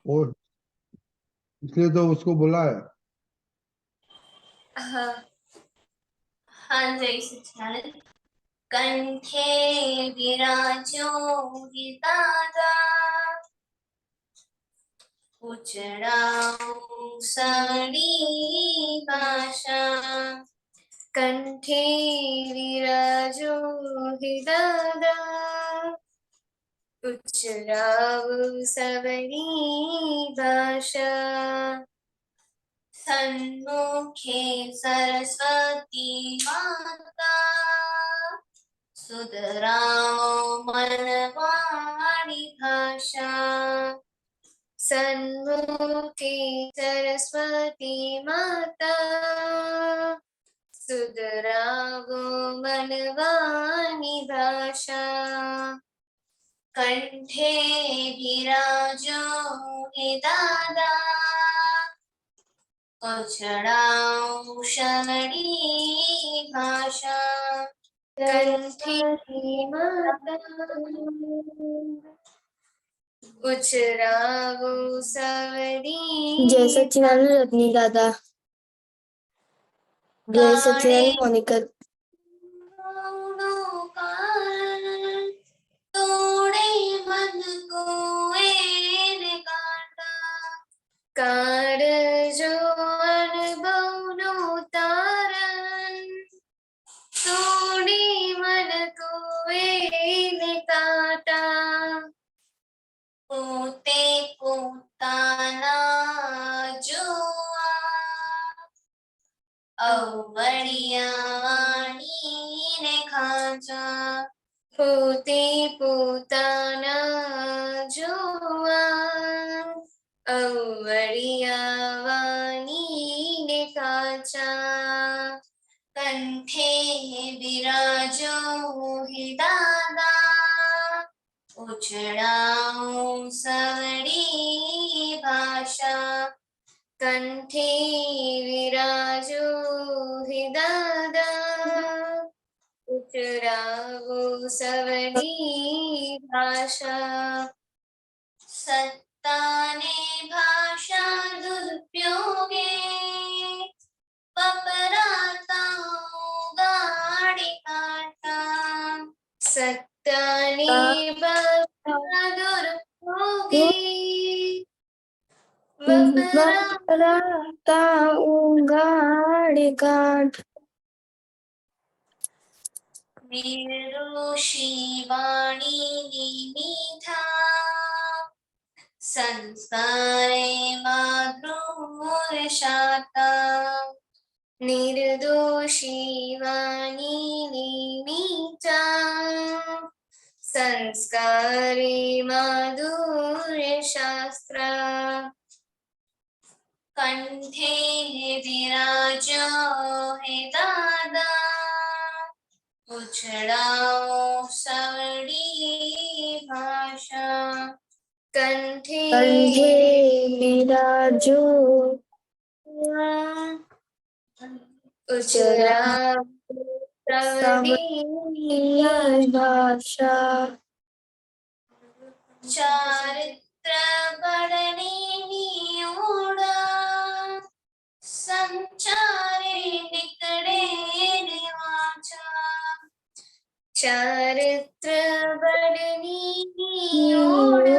और इसलिए तो उसको बुलाया। हाँ हाँ, जय सच्चिदानंद। कंठे विराजो विदाता, उचराऊ साड़ी भाषा। कंठे विराजो विदाता, उचराऊ साड़ी भाषा। सन्मुखे सरस्वती माता, सुधराओ मनवाणी भाषा। सन्मुखे सरस्वती माता, सुधराओ मनवाणी भाषा। कंठे विराजो हे दादा, उचराऊ शमरी भाषा। कंठे माता, उचराऊ सवरी। जय सच्चिदानंद रत्नी दादा। जय सच्चिदानंद मोनिका। तोड़े मन को एन काटा, कार जो अनुभव नो तारण। तोड़े मन को एन काटा, पोते पोताना जोआ। अवड़िया वाणी ने खाचा, पोते पोताना जोआ। अवड़िया वाणी ने खाचा। कंठे विराजो हे दादा, उचराऊ सवरी भाषा। कंठे विराजो हे दादा, उचराऊ सवरी भाषा। सत्ताने भाषा दुरुपयोगे, पपराता गाड़ी काटा। सत्ताने भाषा दुरुपयोगे, बपराता उगाड़ काट। निर्दोषी वाणी निमिथा, संस्कारे मातृमूर्षाता। निर्दोषी वाणी निमिथा, संस्कारे माधुर्य शास्त्रा। कंठे विराजो हे दादा, उचराओ सवरी भाषा। कंठे विराजो उचराओ सवरी भाषा। चारित्र बढ़ने नियोड़, संचारे निकड़े निवाचा। चारित्र बढ़नी नियोड़,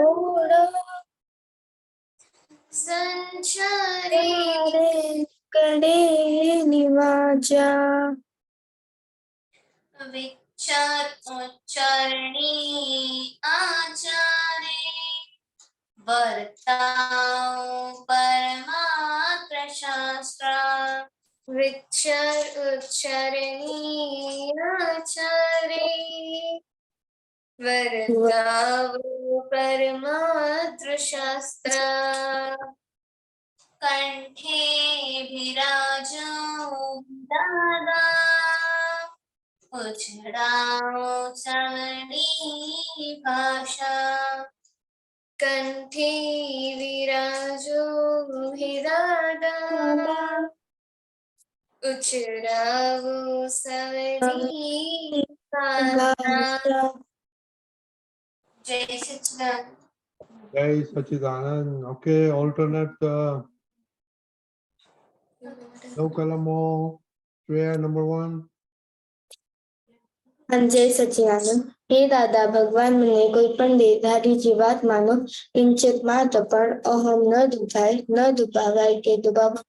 संचारे निकड़े निवाचा। विचार उच्चारणी आचारे, वर्ताओ परमात्र शास्त्र। विचार उच्चारणी आचारे, वर्ताओ परमात्र शास्त्र। कंठे विराजो दादा, उचराओ सवरी भाषा। कंठे विराजो हे दादा, उचराओ सवरी भाषा। जय सच्चिदानंद। Jai Sachidanand. Okay, alternate no kalamo. Prayer number 1. જય સચિદાનંદ. હે દાદા ભગવાન, મને કોઈ પણ દેહધારી જીવાત માનો કિંચિત માત્ર પણ અહમ ન દુભાય, ન દુભાવાય કે દુભાવાય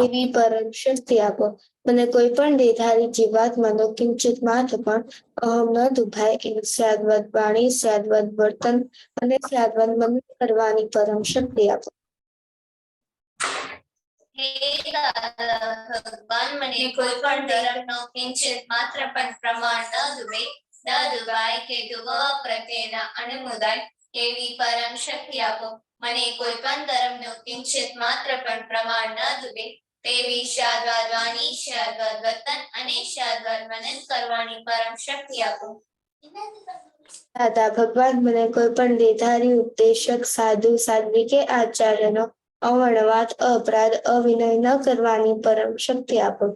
એવી પરમ શક્તિ આપો. મને કોઈ પણ દેહધારી જીવાત માનો કિંચિત માત્ર પણ અહમ ન દુભાય એવી સ્યાદવદ વાણી, સ્યાદવદ વર્તન અને સ્યાદવદ મન કરવાની પરમ શક્તિ આપો. હે દાદા ભગવાન, મને કોઈ પણ ધર્મનો કિંચિત માત્ર પણ પ્રમાણ ન દુભાય કે દુભાવ પ્રત્યેના અનુમોદાય એવી પરમ શક્તિ આપો. મને કોઈ પણ ધર્મનો કિંચિત માત્ર પણ પ્રમાણ ન દુભે તેવી શાદવાદ વાણી, શાદવાદ વર્તન અને શાદવાદ મનન કરવાની પરમ શક્તિ આપો. દાદા ભગવાન, મને કોઈ પણ દેહધારી ઉપદેશક, સાધુ, સાધ્વી કે આચાર્યનો અવર્ણવાદ, અપરાધ, અવિનય ન કરવાની પરમ શક્તિ આપો.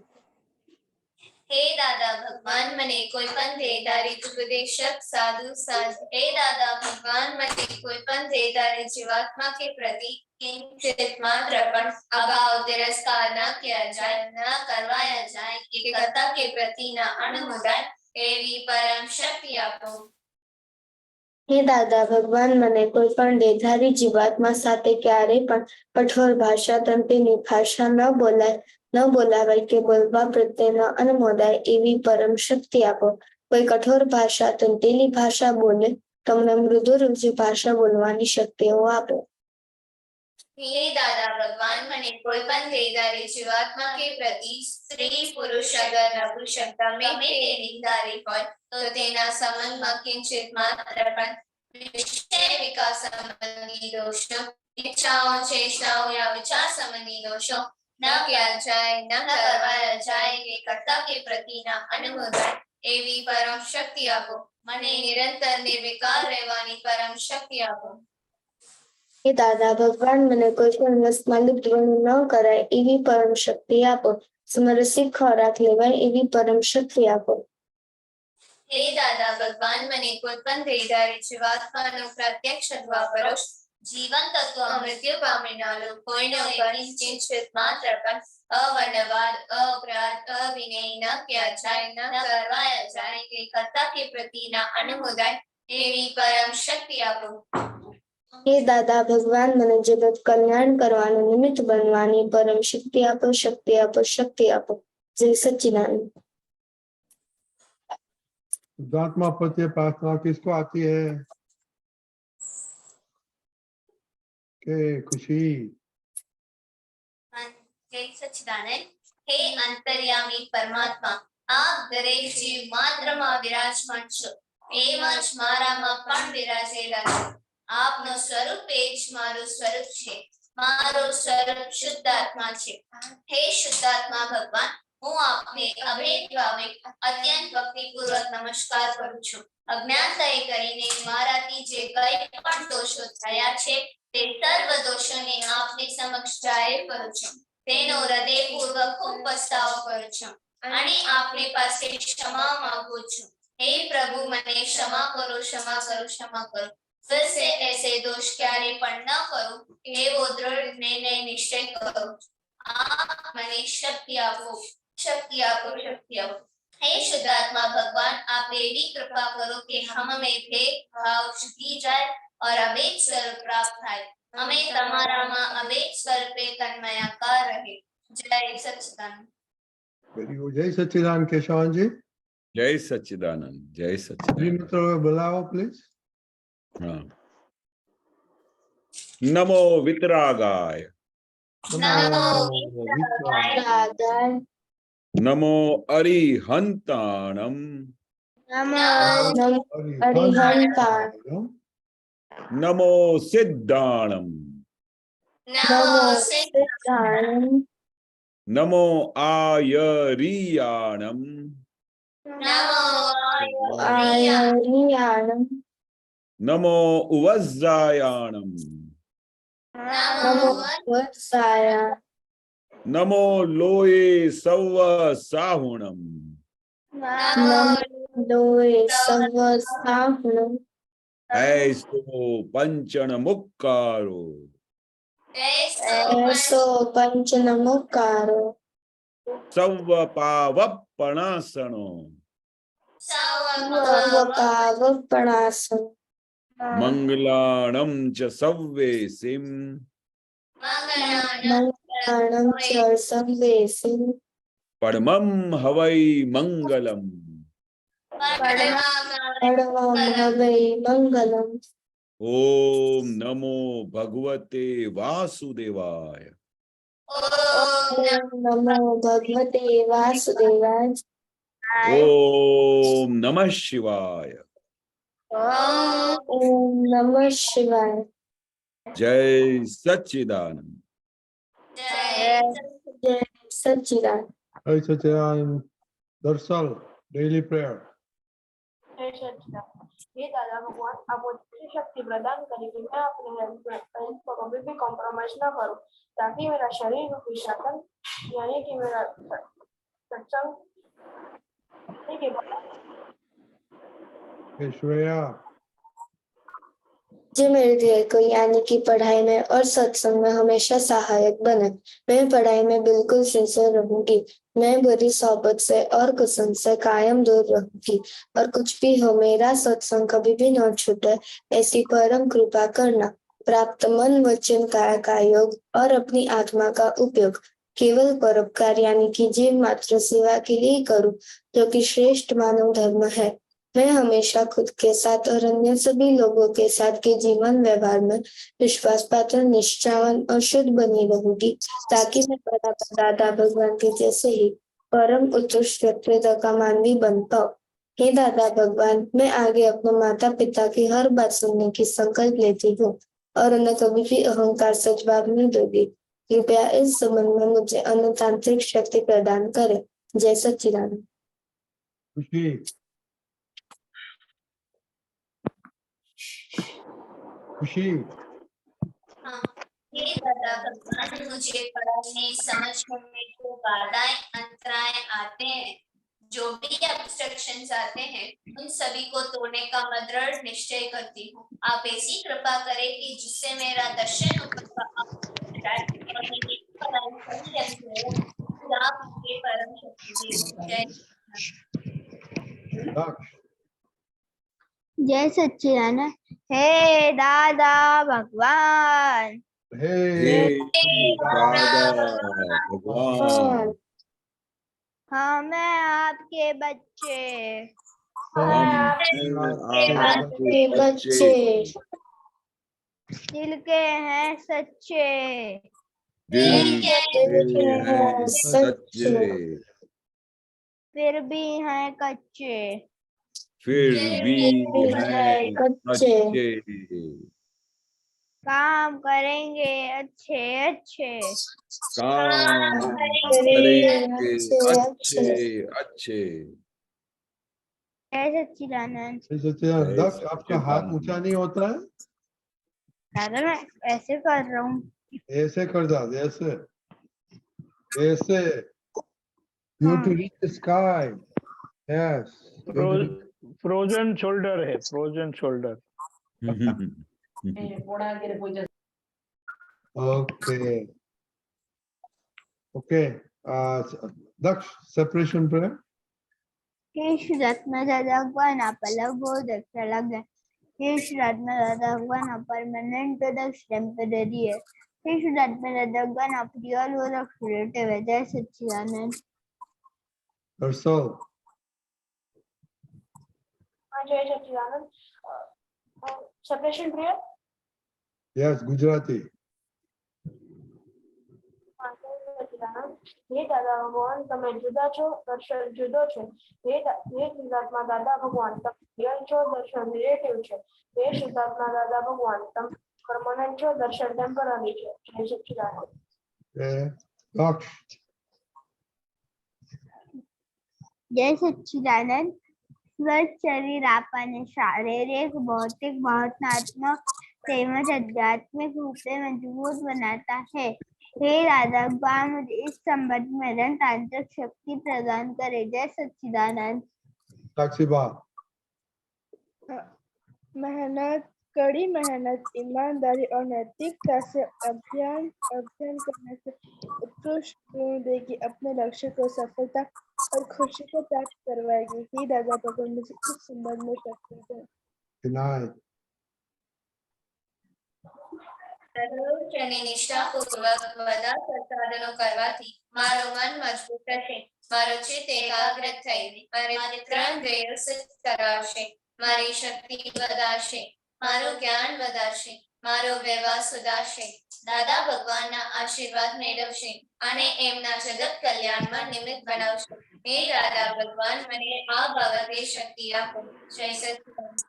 હે દાદા ભગવાન, મને કોઈ પણ દેહધારી ઉપદેશક, સાધુ હે દાદા ભગવાન, મને કોઈ પણ દેહધારી જીવાત્મા કે પ્રતિ કિંચિત માત્ર પણ અગાઉ તિરસ્કાર ન किया जाए, ન કરવાયા જાય કે કર્તા કે પ્રતિના અનુમોદાય એવી પરમ શક્તિ આપો. હે દાદા ભગવાન, મને કોઈ પણ દેહધારી જીવાત્મા સાથે ક્યારેય પણ કઠોર ભાષા, તંત્રની ભાષા ન બોલાવાય કે બોલવા પ્રત્યે ન અનુમોદાય એવી પરમ શક્તિ આપો. કોઈ કઠોર ભાષા, તંત્રની ભાષા બોલે તમને મૃદુ રુચિ ભાષા બોલવાની શક્તિઓ આપો. હે દાદા ભગવાન, મને કોઈ પણ દેહધારી જીવાત્મા કે પ્રતિ સ્ત્રી, પુરુષ, અગર નપુંસક ગમે તેની ધારી હોય તો તેના સંબંધમાં કિંચિત માત્ર પણ વિષય વિકાસ સંબંધી દોષો, ઈચ્છાઓ, ચેષ્ટાઓ યા વિચાર સંબંધી દોષો ન किया जाए, ન કરવાયા જાય કે કર્તા કે પ્રતિના અનુમોદાય એવી પરમ શક્તિ આપો. મને નિરંતર નિર્વિકાર રહેવાની પરમ શક્તિ આપો. હે દાદા ભગવાન, મને કોઈ પણ વસ્તુમાં લિપ્તવણું ન કરાય એવી પરમ શક્તિ આપો. સમરસિક ખોરાક લેવાય એવી પરમ શક્તિ આપો. હે દાદા ભગવાન, મને કોઈ પણ દેહધારી જીવાત્માનો પ્રત્યક્ષ અથવા પરોક્ષ જીવન તત્વ મૃત્યુ પામેલા કોઈનો કિંચિત માત્ર પણ અવર્ણવાદ, અપરાધ, અવિનય ન किया जाए, ન કરવાયા જાય કે કર્તા કે પ્રતિના અનુમોદાય એવી પરમ શક્તિ આપો. હે દાદા ભગવાન, મને જગત કલ્યાણ કરવાનું નિમિત્ત બનવાની પરમ શક્તિ આપો, શક્તિ આપો, શક્તિ આપો. જય સચ્ચિદાનંદ. शुद्धात्मा प्रत्यय प्रार्थना किसको आती है? के खुशी. જય સચ્ચિદાનંદ. હે અંતર્યામી પરમાત્મા, આપ દરેક જીવ માત્રમાં વિરાજમાન છો, એમ જ મારામાં પણ વિરાજેલા છો. આપનું સ્વરૂપ એ જ મારું સ્વરૂપ છે. મારું સ્વરૂપ શુદ્ધાત્મા છે. હે શુદ્ધાત્મા ભગવાન, હું આપને અભેદ ભાવે અત્યંત ભક્તિપૂર્વક નમસ્કાર કરું છું. અજ્ઞાનતાએ કરીને મારાથી જે કંઈ પણ દોષો થયા છે તે સર્વ દોષોને આપની સમક્ષ જાહેર કરું છું. તેનો હૃદયપૂર્વક ખૂબ પસ્તાવો કરું છું અને આપની પાસે ક્ષમા માંગુ છું. हे प्रभु, મને ક્ષમા કરો, ક્ષમા કરો, ક્ષમા કરો. फिर से ऐसे दोष क्यारे पण न करूं एवो दृढ़ निर्णय निश्चय करो. आप મને शक्ति आपो, शक्ति आपो, शक्ति आपो. हे शुद्धात्मा भगवान, आप एवी कृपा करो कि हम में भेदभाव छूटी जाए और अभेद स्वरूप प्राप्त થાય. અમે તમારામાં અભેદ સ્વરૂપે તન્મયાકાર રહે. જય સચ્ચિદાનંદ. Very good. जय सच्चिदानंद केशवान जी. जय सच्चिदानंद, जय जी सच्चिदानंद. मित्रों बुलाओ प्लीज. हाँ. नमो वितरागाय, नमो વિતરાગાય, नमो अरिहंताणम, નમો अरिहंताणम. અરિહંતાણમ, नमो सिद्धाणम, નમો સિદ્ધાણમ, नमो आयरियाणम, नमो આયરિયાણમ, नमो उवज्जायाणम, નમો વત્સાય, नमो लोये सव्व साहुणम, નમો લોય સર્વ સાહુણમ, ऐसो पंचन मुक्कारो ऐसो पंच नमोकारो सव पावपणासनो पावपावपणासं मंगलाणं च सव्वेसिं मंगलाणं च संवेसिं परमं हवै मंगलम् परमं हवै मंगलम्। ओम नमो भगवते वासुदेवाय। ओम नमो भगवते वासुदेवाय। ओम नमः शिवाय। ओम नमः शिवाय। जय सच्चिदानंद। जय सच्चिदानंद। Jai Satchidanand. Darsal, daily prayer. हे दादा भगवान आप मुझे शक्ति प्रदान करें कि मैं अपने हेल्थ को कभी भी कॉम्प्रोमाइज ना करूं ताकि मेरा शरीर रूपी साधन यानी कि मेरा सत्संग के बाद Shreya, जो मेरे ध्येय को यानी कि पढ़ाई में और सत्संग में हमेशा सहायक बने। मैं पढ़ाई में बिल्कुल सिंसियर रहूंगी। मैं बुरी सोबत से और कुसंग से कायम दूर रहूंगी और कुछ भी हो मेरा सत्संग कभी भी न छूटे ऐसी परम कृपा करना। प्राप्त मन वचन काया का योग और अपनी आत्मा का उपयोग केवल परोपकार यानी कि जीव मात्र सेवा के लिए करूं जो कि श्रेष्ठ मानव धर्म है। मैं हमेशा खुद के साथ और अन्य सभी लोगों के साथ के जीवन व्यवहार में विश्वास पात्र, निष्ठावान और शुद्ध बनी रहूंगी ताकि मैं दादा भगवान के जैसे ही परम उत्कृष्ट व्यक्तित्व का मानवी बन पाऊं। हे दादा भगवान, मैं आगे अपने माता पिता की हर बात सुनने की संकल्प लेती हूँ और उन्हें कभी भी अहंकार से जवाब नहीं दूंगी। कृपया इस संबंध में मुझे अनतांत्रिक शक्ति प्रदान करें। जय सच्चिदानंद। Kushi, Kushi, हाँ, हे दादा भगवान मुझे पढ़ाई में समझने में जो बाधाएं अंतराय आते हैं जो भी ऑब्स्ट्रक्शंस आते हैं उन सभी को तोड़ने का मैं दृढ़ निश्चय करती हूँ। आप ऐसी कृपा करें कि जिससे मेरा दर्शन ऊपर का और मेरी पढ़ाई सही ढंग से हो। आप मुझे परम शक्ति दे। जय Daksh, जय सच्चिदानंद। हे दादा भगवान hey, दादा भगवान, मैं आपके बच्चे हम आपके बच्चे दिल के हैं सच्चे दिल के हैं सच्चे फिर भी हैं कच्चे फिर भी हैं कच्चे अच्छे काम करेंगे अच्छे अच्छे काम करेंगे करेंगे अच्छे अच्छे। जय सच्चिदानंद। Jai Satchidanand. Daksh, आपका हाथ ऊंचा नहीं होता है? दादा मैं ऐसे कर रहा हूँ। ऐसे कर जा, ऐसे, ऐसे. You have to reach the sky. Yes. You have to frozen shoulder है, frozen shoulder. Okay. Okay. Daksh, separation prayer. हे शुद्धात्मा दादा भगवान आप अलग बहुत अच्छा लग रहा है। हे शुद्धात्मा दादा भगवान आप परमानेंट टेम्पररी है। हे शुद्धात्मा दादा भगवान आप रियल और क्रिएटिव है। जय सच्चिदानंद। Darsal. जय सच्चिदानंद। Separation prayer. Yes, Gujarati. हे दादा भगवान તમે જુદા છો દર્શન જુદો છે હે શુદ્ધાત્મા દાદા ભગવાન તમે રિયલ છો દર્શન રિલેટિવ છે હે શુદ્ધાત્મા દાદા ભગવાન તમે પરમાનન્ટ છો દર્શન ટેમ્પરરી છે જય સચ્ચિદાનંદ Daksh. जय सच्चिदानंद। स्वस्थ शरीर आपने शारीरिक भौतिक भावनात्मक તેમજ आध्यात्मिक रूप से मजबूत बनाता है। हे दादा भगवान मुझे इस संबंध में तांत्रिक शक्ति प्रदान करे। जय सच्चिदानंद। Saksiba. मेहनत, कड़ी मेहनत, ईमानदारी और नैतिकता से अध्ययन करने से उत्कृष्ट गुण देगी, अपने लक्ष्य को सफलता और खुशी को प्राप्त करवाएगी। हे दादा भगवान, मुझे इस संबंध में शक्ति दें। Good night. દરરોજ અને નિષ્ઠાપૂર્વક બધા સંસાધનો કરવાથી મારું મન મજબૂત થશે, મારું ચિત્ત એકાગ્ર થઈ મારી ત્રણ ધ્યેયો સિદ્ધ કરાવશે, મારી શક્તિ વધારશે, મારું જ્ઞાન વધારશે, મારો વ્યવહાર સુધારશે, દાદા ભગવાનના આશીર્વાદ મેળવશે અને એમના જગત કલ્યાણમાં નિમિત્ત બનાવશે. હે દાદા ભગવાન, મને આ બાબતે શક્તિ આપો. જય સચિદાનંદ.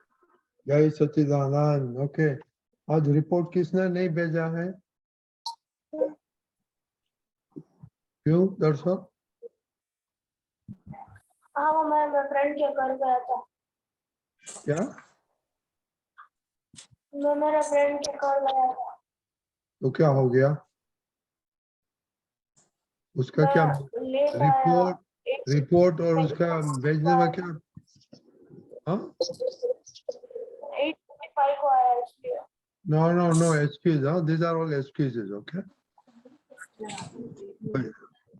जय सच्चिदानंद. ओके, आज रिपोर्ट किसने नहीं भेजा है? क्यों दर्शक? हाँ, वो मैं फ्रेंड के घर गया था। क्या? मैं मेरे फ्रेंड के घर गया था। तो क्या हो गया उसका? क्या रिपोर्ट और उसका भेजने में क्या? हाँ, 8.5 को आया इसलिए। no excuses. These are all excuses. Okay,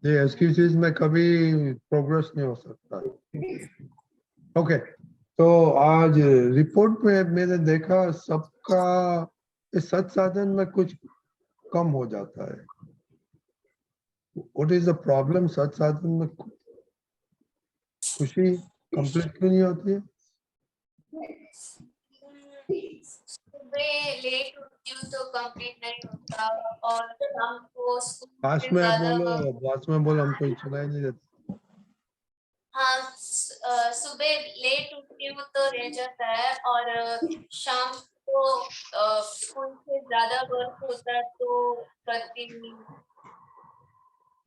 ये excuses में कभी प्रोग्रेस नहीं हो सकता. ओके, तो आज रिपोर्ट में मैंने देखा सबका इस सत्साधन में कुछ कम हो जाता है. What is the problem? सत्साधन में खुशी कंप्लीट क्यों नहीं होती है? सुबह लेट उठती हूँ तो कंप्लीट नहीं होता और शाम को स्कूल पास से में ज्यादा बोलो, हमको सुनाई नहीं देता. हाँ, सुबह लेट उठती हूँ तो रह जाता है और शाम को स्कूल से ज्यादा वर्क होता है तो करती नहीं,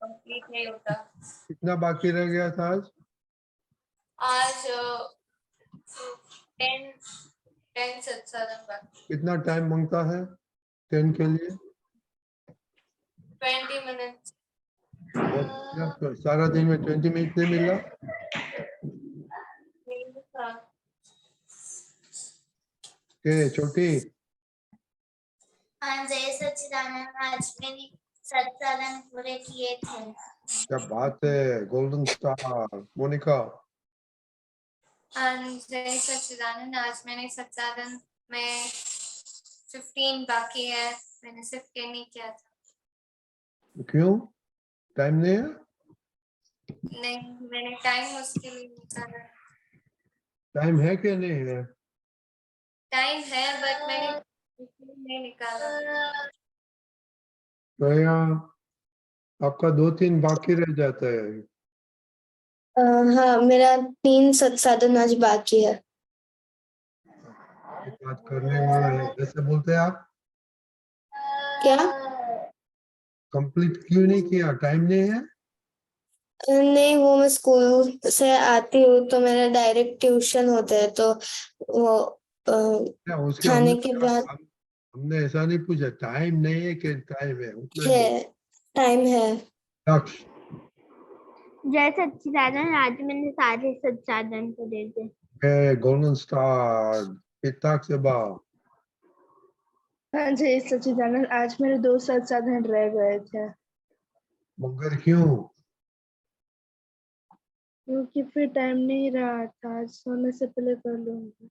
कंप्लीट नहीं होता. कितना बाकी रह गया था आज? आज 10 सत्साधन बाकी. कितना टाइम मांगता है 10 के लिए? 20 मिनट. सारा दिन में 20 मिनट नहीं मिला? के छोटी? हाँ, जय सच्चिदानंद, आज मैंने सत्साधन पूरे किए थे। क्या बात है, गोल्डन स्टार. मोनिका? जय सच्चिदानंद, आज मैंने सत्साधन में 15 बाकी है, मैंने सिर्फ 10 ही किया था. क्यों? टाइम नहीं है? नहीं, मैंने टाइम उसके लिए निकाला. टाइम है कि नहीं है? टाइम है बट मैंने इसलिए नहीं निकाला. तो यहाँ आपका 2-3 बाकी रह जाता है. हाँ, मेरा 3 सत्साधन आज बाकी है. बात करने वाला है, जैसे बोलते हैं आप. क्या? कंप्लीट क्यों नहीं किया? टाइम नहीं है? नहीं, वो मैं स्कूल से आती हूँ तो मेरा डायरेक्ट ट्यूशन होता है, तो वो क्या उसके खाने के बाद हमने ऐसा नहीं पूछा टाइम नहीं है कि टाइम है. उतना है, टाइम है. लक्ष्य. जय सच्चिदानंद, आज मैंने सारे सत्साधन करे थे। Golden star. पिताक से बाव. हाँ, जय सच्चिदानंद, आज मेरे 2 सत्साधन रह गए थे मगर क्यों? क्योंकि फिर टाइम नहीं रहा था, आज सोने से पहले कर लूंगी.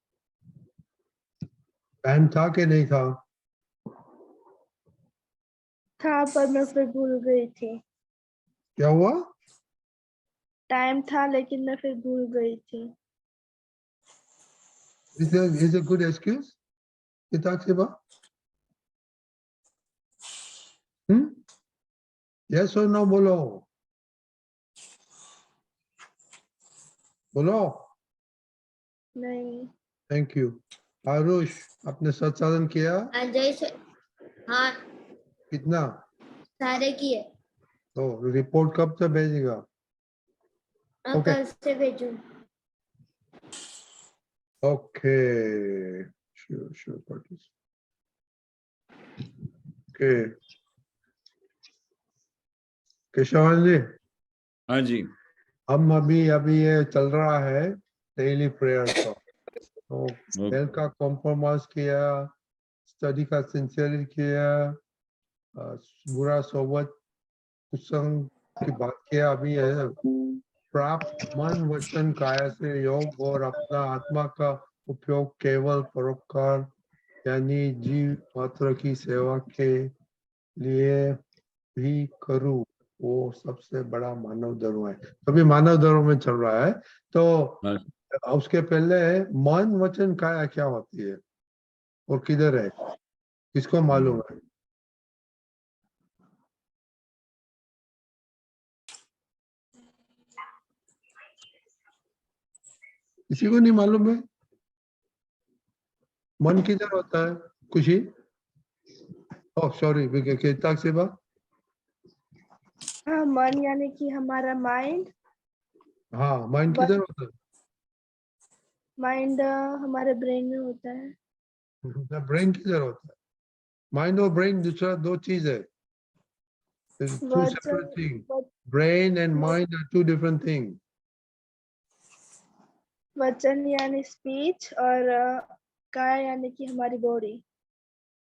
टाइम था कि नहीं था? था पर मैं फिर भूल गई थी. क्या हुआ? टाइम था लेकिन मैं फिर भूल गई थी. Is a good excuse? पिताक से बाव. Yes or no बोलो. बोलो. नहीं. Thank you. आरुष, आपने सत्साधन किया? हाँ, कितना? सारे किए. तो रिपोर्ट कब से भेजेगा? ओके. कल से भेजूं. Okay, sure parties. Okay, Keshavan ji, हाँ जी. हम अभी ये चल रहा है डेली प्रेयर का. तो Okay. हेल्थ का कॉम्प्रोमाइज किया, स्टडी का सिंसियरली किया, बुरा सोबत कुसंग की बात किया। अभी है प्राप्त मन वचन काया से योग और अपना आत्मा का उपयोग केवल परोपकार यानी जीव मात्र की सेवा के लिए भी करूं, वो सबसे बड़ा मानव धर्म है। अभी मानव धर्म में चल रहा है। तो हाँ। उसके पहले मन वचन काया क्या होती है और किधर है, किसको मालूम है? किसी को नहीं मालूम है? मन किधर होता है? खुशी? ओह सॉरी, किताब से बात। हाँ, मन यानी कि हमारा माइंड। हाँ, माइंड किधर होता है? माइंड हमारे ब्रेन में होता है। ब्रेन किधर होता है? माइंड और ब्रेन दूसरा दो चीज है। Two separate things. Brain and mind are two different things. वचन यानी स्पीच और काय यानी कि हमारी बॉडी।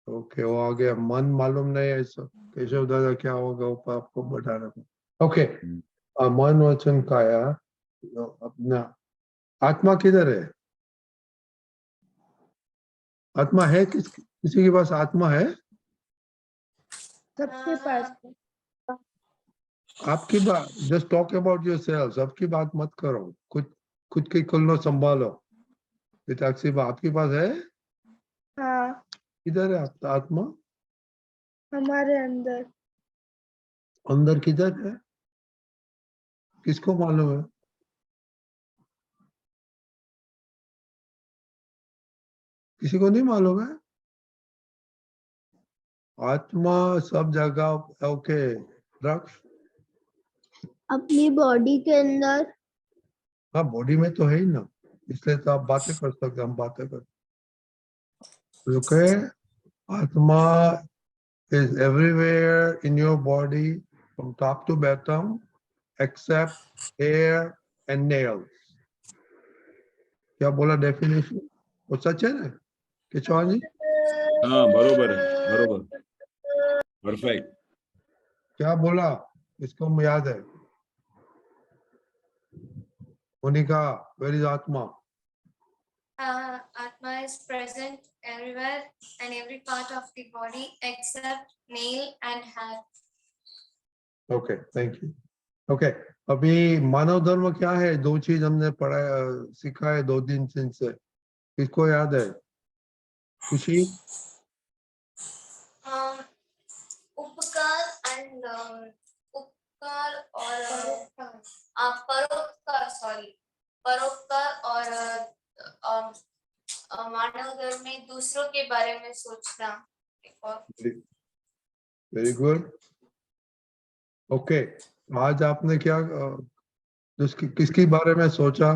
ओके, वो आ गया। मन मालूम नहीं है सब। केशव दादा क्या होगा वो आपको बताना। ओके, मन वचन काया अपना। आत्मा किधर है? आत्मा है किसी के पास आत्मा है? सबके पास है। आपकी बात, जस्ट टॉक अबाउट योरसेल्फ। सबकी बात मत करो, खुद की खुलनो संभालो। पिताक्षी बा, आपके पास है? हाँ, किधर है आपका आत्मा? हमारे अंदर। अंदर किधर है? किसको मालूम है? किसी को नहीं मालूम है? आत्मा सब जगह। ओके, द्राक्ष। अपनी बॉडी के अंदर। हाँ, बॉडी में तो है ही ना, इसलिए तो आप बातें कर सकते, हम बातें कर। ओके, आत्मा is everywhere in your body from top to bottom except hair and nails. क्या बोला डेफिनेशन? वो सच है ना किशोर जी? हाँ, बरोबर है, बरोबर, परफेक्ट। क्या बोला? इसको याद है? मोनिका, where is आत्मा? Atma is present everywhere and every part of the body except nail and hair. Okay, thank you. Okay, अभी मानव धर्म क्या है? दो चीज हमने पढ़ा सीखा है 2 दिन से। किसको याद है? खुशी? उपकार and उपकार और परोपकार, सॉरी, परोपकार और मानव धर्म में दूसरों के बारे में सोचना। Very good. ओके, आज आपने क्या किसकी बारे में सोचा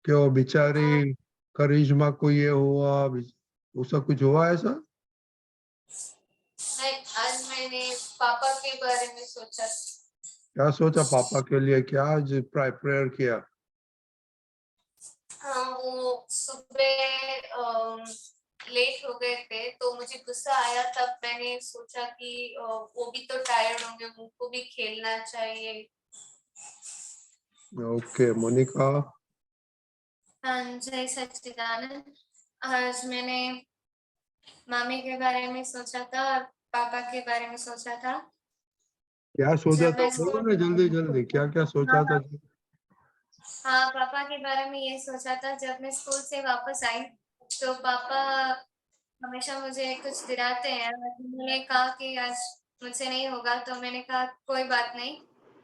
कि वो बेचारी करिश्मा को ये हुआ, उसका कुछ हुआ ऐसा? नहीं, आज मैंने पापा के बारे में सोचा। क्या सोचा पापा के लिए? क्या आज प्रेयर किया? वो सुबह लेट हो गए थे तो मुझे गुस्सा आया, तब मैंने सोचा कि वो भी तो टायर्ड होंगे, उनको भी खेलना चाहिए। ओके, मोनिका? हाँ, जय सच्चिदानंद। आज मैंने मामी के बारे में सोचा था और पापा के बारे में सोचा था। क्या सोचा जब था? मैं बोलो ना जल्दी जल्दी, क्या क्या सोचा था? हाँ, पापा के बारे में ये सोचा था। जब मैं स्कूल से वापस आई तो पापा हमेशा मुझे कुछ दिलाते हैं। उन्होंने कहा कि आज मुझसे नहीं होगा, तो मैंने कहा कोई बात नहीं।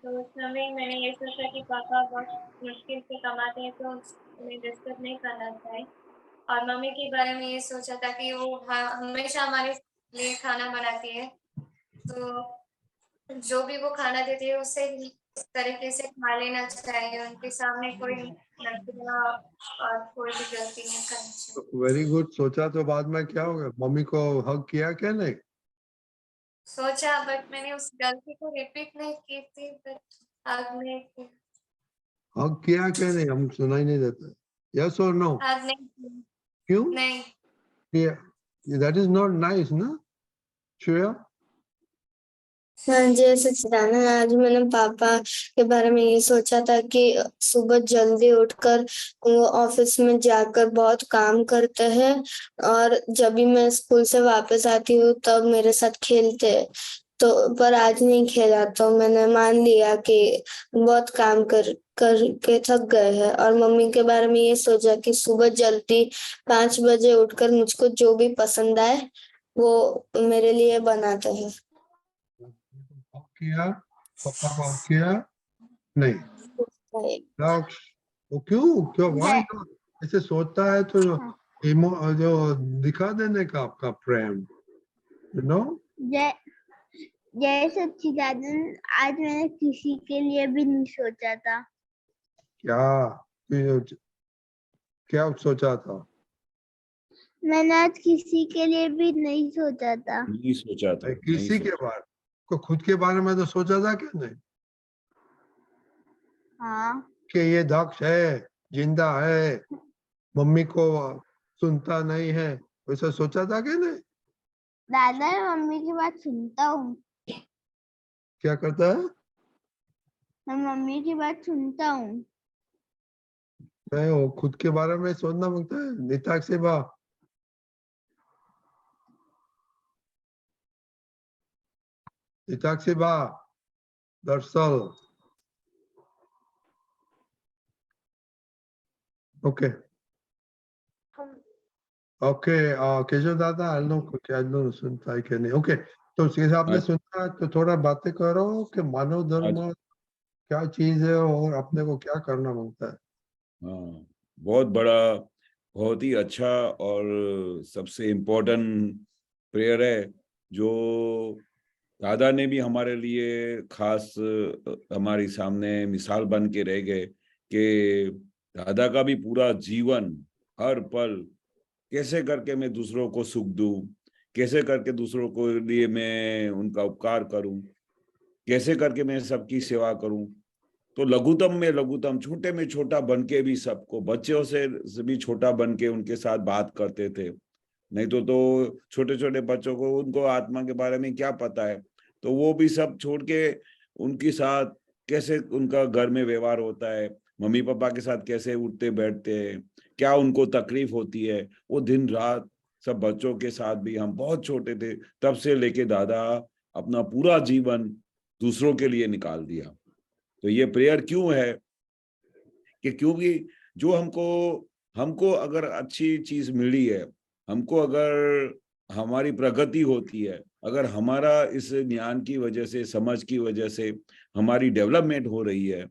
तो उस समय मैंने ये सोचा कि पापा बहुत मुश्किल से कमाते हैं तो उन्हें डिस्टर्ब नहीं करना चाहिए। और मम्मी के बारे में ये सोचा था कि वो हमेशा हमारे लिए खाना बनाती है, तो जो भी वो खाना देती है उसे इस तरीके से खा लेना चाहिए। उनके सामने कोई नखरा और कोई भी गलती नहीं करनी चाहिए। Very good. सोचा तो बाद में क्या हो गया? मम्मी को हग किया क्या? नहीं सोचा, बट मैंने उस गलती को रिपीट नहीं की थी। बट हग नहीं की। हग किया क्या? नहीं, हम सुनाई नहीं देता। Yes or no? आज नहीं क्यों? नहीं Yeah, that is not nice, ना? श्रेया? हाँ जी सच्चिदानंद, आज मैंने पापा के बारे में ये सोचा था कि सुबह जल्दी उठकर वो ऑफिस में जाकर बहुत काम करते हैं और जब भी मैं स्कूल से वापस आती हूँ तब मेरे साथ खेलते हैं। तो पर आज नहीं खेला तो मैंने मान लिया कि बहुत काम करके थक गए हैं और मम्मी के बारे में ये सोचा कि सुबह जल्दी 5 बजे उठकर मुझको जो भी पसंद आए वो मेरे लिए बनाते हैं। किया पापा को किया नहीं लक्ष्य वो क्यों why not? ऐसे सोचता है तो जो दिखा देने का आपका प्रेम you know? जय जय सच्चिदानंद, आज मैंने किसी के लिए भी नहीं सोचा था। क्या सोचा था? मैंने आज किसी के लिए भी नहीं सोचा था। नहीं सोचा था, किसी के बारे को खुद के बारे में तो सोचा था क्या नहीं? हाँ, कि ये दक्ष है, जिंदा है, मम्मी को सुनता नहीं है, वैसा सोचा था क्या नहीं? दादा मैं मम्मी की बात सुनता हूँ। क्या करता है? मैं मम्मी की बात सुनता हूँ। नहीं, वो खुद के बारे में सोचना मांगता है। निताक से बा दरअसल ओके केशव दादा आई नो सुनता है कि नहीं? ओके, तो आपने सुना तो थोड़ा बातें करो कि मानव धर्म क्या चीज है और अपने को क्या करना मांगता है। हाँ, बहुत बड़ा, बहुत ही अच्छा और सबसे इम्पोर्टेंट प्रेयर है जो दादा ने भी हमारे लिए खास हमारी सामने मिसाल बन के रह गए कि दादा का भी पूरा जीवन हर पल कैसे करके मैं दूसरों को सुख दूं, कैसे करके दूसरों को लिए मैं उनका उपकार करूं, कैसे करके मैं सबकी सेवा करूं। तो लघुतम में लघुतम, छोटे में छोटा बन के भी सबको, बच्चों से भी छोटा बन के उनके साथ बात करते थे। नहीं तो छोटे छोटे बच्चों को उनको आत्मा के बारे में क्या पता है, तो वो भी सब छोड़ के उनके साथ कैसे उनका घर में व्यवहार होता है, मम्मी पापा के साथ कैसे उठते बैठते हैं, क्या उनको तकलीफ होती है, वो दिन रात सब बच्चों के साथ भी। हम बहुत छोटे थे तब से लेके दादा अपना पूरा जीवन दूसरों के लिए निकाल दिया। तो ये प्रेयर क्यों है कि क्योंकि जो हमको अगर अच्छी चीज मिली है, हमको अगर हमारी प्रगति होती है, अगर हमारा इस ज्ञान की वजह से, समझ की वजह से हमारी डेवलपमेंट हो रही है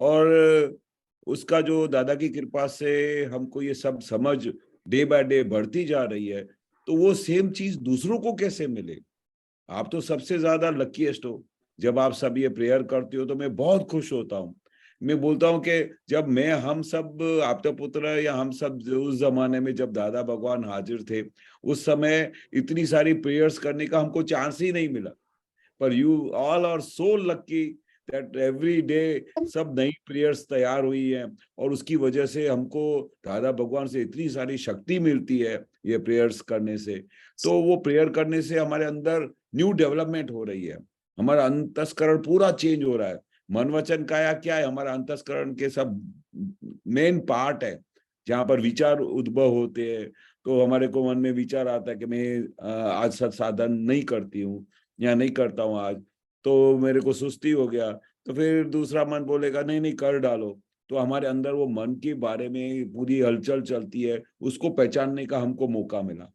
और उसका जो दादा की कृपा से हमको ये सब समझ डे बाय डे बढ़ती जा रही है, तो वो सेम चीज दूसरों को कैसे मिले। आप तो सबसे ज्यादा लकीएस्ट हो। जब आप सब ये प्रेयर करते हो तो मैं बहुत खुश होता हूँ। मैं बोलता हूँ कि जब मैं हम सब आपका पुत्र या हम सब उस जमाने में जब दादा भगवान हाजिर थे, उस समय इतनी सारी प्रेयर्स करने का हमको चांस ही नहीं मिला। पर you all are so lucky that every day सब नई प्रेयर्स तैयार हुई है और उसकी वजह से हमको दादा भगवान से इतनी सारी शक्ति मिलती है ये प्रेयर्स करने से। तो वो प्रेयर करने से हमारे अंदर न्यू डेवलपमेंट हो रही है, हमारा अंतस्करण पूरा चेंज हो रहा है। मन वचन काया क्या है, हमारा अंतस्करण के सब मेन पार्ट है जहाँ पर विचार उद्भव होते हैं। तो हमारे को मन में विचार आता है कि मैं आज सत साधन नहीं करती हूँ या नहीं करता हूँ आज, तो मेरे को सुस्ती हो गया, तो फिर दूसरा मन बोलेगा नहीं नहीं कर डालो। तो हमारे अंदर वो मन के बारे में पूरी हलचल चलती है, उसको पहचानने का हमको मौका मिला।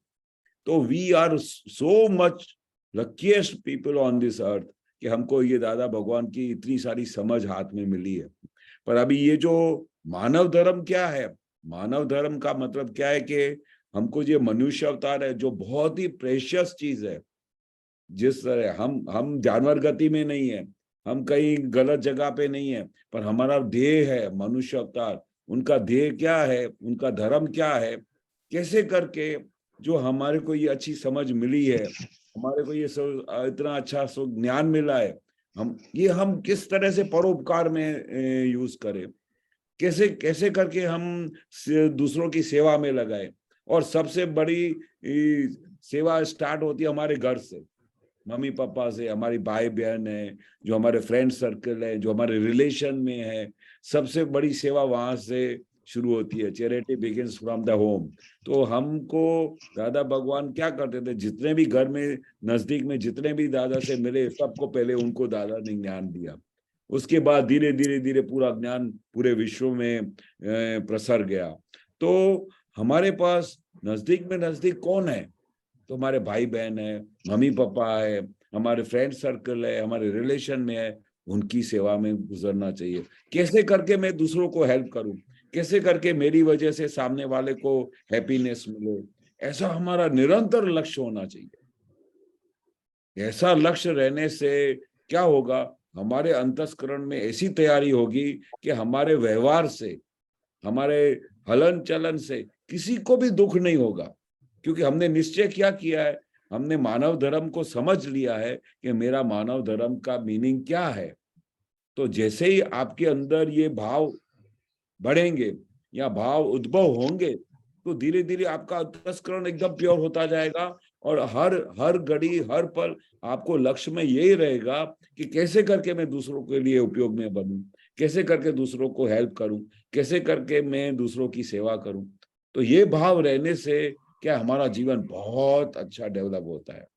तो we are so much luckiest people on this earth कि हमको ये दादा भगवान की इतनी सारी समझ हाथ में मिली है। पर अभी ये जो मानव धर्म क्या है, मानव धर्म का मतलब क्या है कि हमको ये मनुष्य अवतार है जो बहुत ही प्रेशियस चीज है। जिस तरह हम जानवर गति में नहीं है, हम कहीं गलत जगह पे नहीं है, पर हमारा देह है मनुष्य अवतार। उनका देह क्या है, उनका धर्म क्या है, कैसे करके जो हमारे को ये अच्छी समझ मिली है, हमारे को ये इतना अच्छा ज्ञान मिला है, हम किस तरह से परोपकार में यूज करें, कैसे कैसे करके हम दूसरों की सेवा में लगाए। और सबसे बड़ी सेवा स्टार्ट होती है हमारे घर से, मम्मी पापा से, हमारी भाई बहन है, जो हमारे फ्रेंड सर्कल है, जो हमारे रिलेशन में है, सबसे बड़ी सेवा वहां से शुरू होती है। Charity begins from the home. तो हमको दादा भगवान क्या करते थे, जितने भी घर में नजदीक में जितने भी दादा से मिले, सबको पहले उनको दादा ने ज्ञान दिया। उसके बाद धीरे धीरे धीरे पूरा ज्ञान पूरे विश्व में प्रसर गया। तो हमारे पास नजदीक में नजदीक कौन है? तो हमारे भाई बहन है, मम्मी पापा है, हमारे फ्रेंड सर्कल है, हमारे रिलेशन में है, उनकी सेवा में गुजरना चाहिए। कैसे करके मैं दूसरों को हेल्प करूं, कैसे करके मेरी वजह से सामने वाले को हैप्पीनेस मिले, ऐसा हमारा निरंतर लक्ष्य होना चाहिए। ऐसा लक्ष्य रहने से क्या होगा, हमारे अंतस्करण में ऐसी तैयारी होगी कि हमारे व्यवहार से, हमारे हलन चलन से किसी को भी दुख नहीं होगा, क्योंकि हमने निश्चय क्या किया है, हमने मानव धर्म को समझ लिया है कि मेरा मानव धर्म का मीनिंग क्या है। तो जैसे ही आपके अंदर ये भाव बढ़ेंगे या भाव उद्भव होंगे, तो धीरे धीरे आपका अंतस्करण एकदम प्योर होता जाएगा। और हर हर घड़ी हर पल आपको लक्ष्य में यही रहेगा कि कैसे करके मैं दूसरों के लिए उपयोग में बनूं, कैसे करके दूसरों को हेल्प करूं, कैसे करके मैं दूसरों की सेवा करूं। तो ये भाव रहने से क्या हमारा जीवन बहुत अच्छा डेवलप होता है,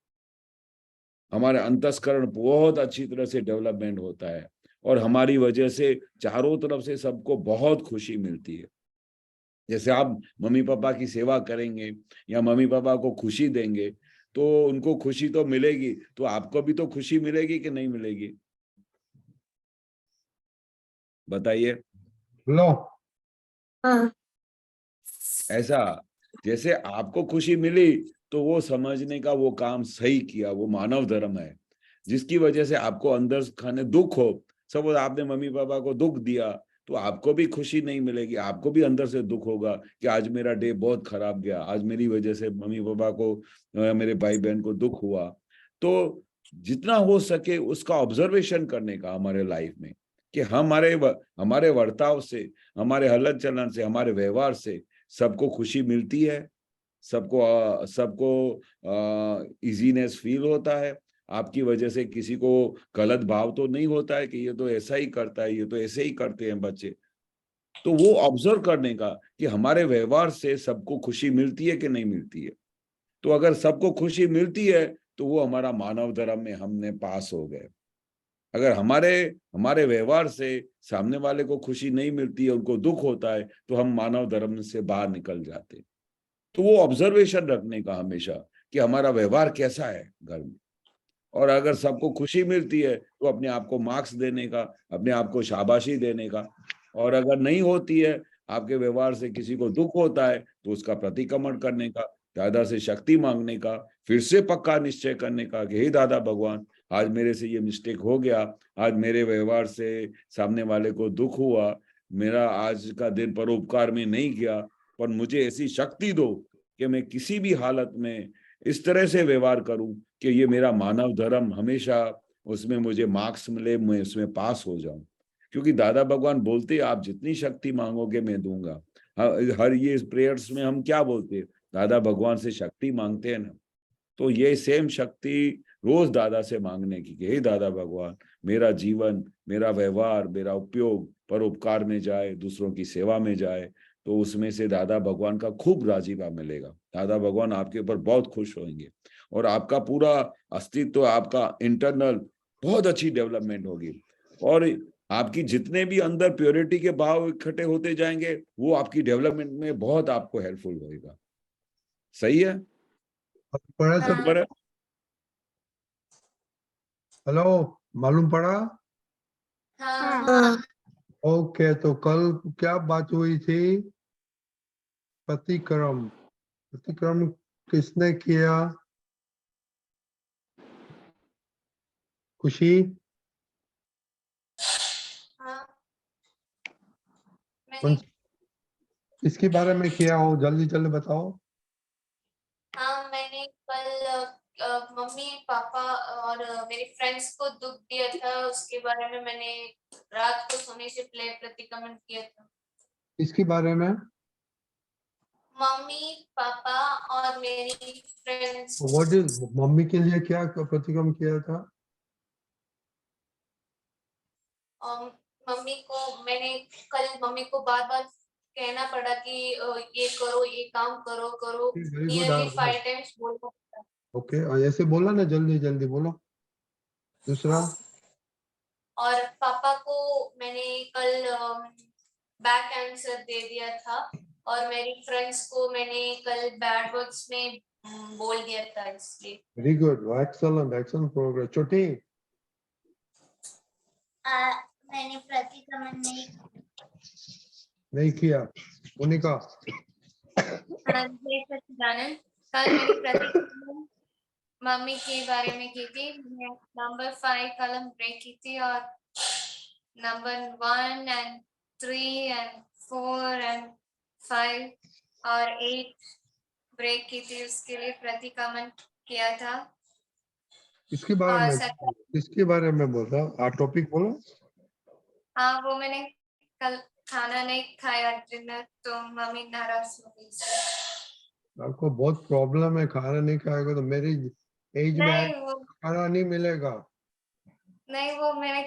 हमारे अंतस्करण बहुत अच्छी तरह से डेवलपमेंट होता है, और हमारी वजह से चारों तरफ से सबको बहुत खुशी मिलती है। जैसे आप मम्मी पापा की सेवा करेंगे या मम्मी पापा को खुशी देंगे, तो उनको खुशी तो मिलेगी, तो आपको भी तो खुशी मिलेगी कि नहीं मिलेगी? बताइए। लो, हाँ ऐसा जैसे आपको खुशी मिली, तो वो समझने का वो काम सही किया, वो मानव धर्म है। जिसकी वजह से आपको अंदर खाने दुख हो, सपोज आपने मम्मी पापा को दुख दिया, तो आपको भी खुशी नहीं मिलेगी, आपको भी अंदर से दुख होगा कि आज मेरा डे बहुत खराब गया, आज मेरी वजह से मम्मी पापा को, मेरे भाई बहन को दुख हुआ। तो जितना हो सके उसका ऑब्जर्वेशन करने का हमारे लाइफ में, कि हमारे वर्ताव से, हमारे हलन चलन से, हमारे व्यवहार से सबको खुशी मिलती है, सबको इजीनेस फील होता है, आपकी वजह से किसी को गलत भाव तो नहीं होता है कि ये तो ऐसा ही करता है, ये तो ऐसे ही करते हैं बच्चे। तो वो ऑब्जर्व करने का कि हमारे व्यवहार से सबको खुशी मिलती है कि नहीं मिलती है। तो अगर सबको खुशी मिलती है, तो वो हमारा मानव धर्म में हमने पास हो गए। अगर हमारे हमारे व्यवहार से सामने वाले को खुशी नहीं मिलती है, उनको दुख होता है, तो हम मानव धर्म से बाहर निकल जाते। तो वो ऑब्जर्वेशन रखने का हमेशा कि हमारा व्यवहार कैसा है घर में। और अगर सबको खुशी मिलती है, तो अपने आप को मार्क्स देने का, अपने आप को शाबाशी देने का। और अगर नहीं होती है, आपके व्यवहार से किसी को दुख होता है, तो उसका प्रतिक्रमण करने का, दादा से शक्ति मांगने का, फिर से पक्का निश्चय करने का कि हे दादा भगवान, आज मेरे से ये मिस्टेक हो गया, आज मेरे व्यवहार से सामने वाले को दुख हुआ, मेरा आज का दिन परोपकार में नहीं गया, पर मुझे ऐसी शक्ति दो कि मैं किसी भी हालत में इस तरह से व्यवहार करूं कि ये मेरा मानव धर्म हमेशा उसमें मुझे मार्क्स मिले, मैं उसमें पास हो जाऊं। क्योंकि दादा भगवान बोलते हैं, आप जितनी शक्ति मांगोगे मैं दूंगा। हर ये प्रेयर्स में हम क्या बोलते हैं, दादा भगवान से शक्ति मांगते हैं ना। तो ये सेम शक्ति रोज दादा से मांगने की कि हे दादा भगवान, मेरा जीवन, मेरा व्यवहार, मेरा उपयोग परोपकार में जाए, दूसरों की सेवा में जाए, तो उसमें से दादा भगवान का खूब राजीपा मिलेगा। दादा भगवान आपके ऊपर बहुत खुश होंगे, और आपका पूरा अस्तित्व, आपका इंटरनल बहुत अच्छी डेवलपमेंट होगी। और आपकी जितने भी अंदर प्योरिटी के भाव इकट्ठे होते जाएंगे, वो आपकी डेवलपमेंट में बहुत आपको हेल्पफुल होगा। सही है? पढ़ा सब? बराबर है? हेलो, मालूम पड़ा? हाँ हाँ ओके, तो कल क्या बात हुई थी? प्रतिक्रम। प्रतिक्रम किसने किया? खुशी? हाँ कौन मैंने किसके बारे में किया हो, जल्दी जल्दी बताओ। हाँ मैंने कल मम्मी पापा और मेरे फ्रेंड्स को दुख दिया था, उसके बारे में मैंने रात को सोने से पहले प्रतिक्रमण किया था। इसके बारे में मम्मी पापा और मेरी फ्रेंड्स। व्हाट इज मम्मी के लिए क्या प्रतिक्रम किया था? मम्मी को मैंने कल मम्मी को बार बार कहना पड़ा कि ये करो, ये काम करो करो, वेरी गुड। नियरली 5 टाइम्स बोलना पड़ा। ओके, ऐसे बोला ना, जल्दी जल्दी बोलो। दूसरा, और पापा को मैंने कल बैक आंसर दे दिया था, और मेरी फ्रेंड्स को मैंने कल बैड वर्ड्स में बोल दिया था, इसलिए। Very good, excellent excellent progress. छोटी, मैंने प्रतिक्रमण नहीं किया। मोनिका, हाँ, जय सच्चिदानंद। कल मैंने प्रतिक्रमण मम्मी के बारे में की थी। नंबर 5 कलम ब्रेक की थी, और नंबर 1 and 3 and 4 and 5 और 8 ब्रेक की थी, उसके लिए प्रतिक्रमण किया था। इसके बारे और में, इसके बारे में बोल रहा हूँ। टॉपिक बोलो। हाँ, वो मैंने कल खाना नहीं खाया डिनर, तो मम्मी नाराज हो गई थी। आपको बहुत प्रॉब्लम है, खाना नहीं खाएगा तो मेरी एज में नहीं वो खाना नहीं मिलेगा। नहीं वो मैंने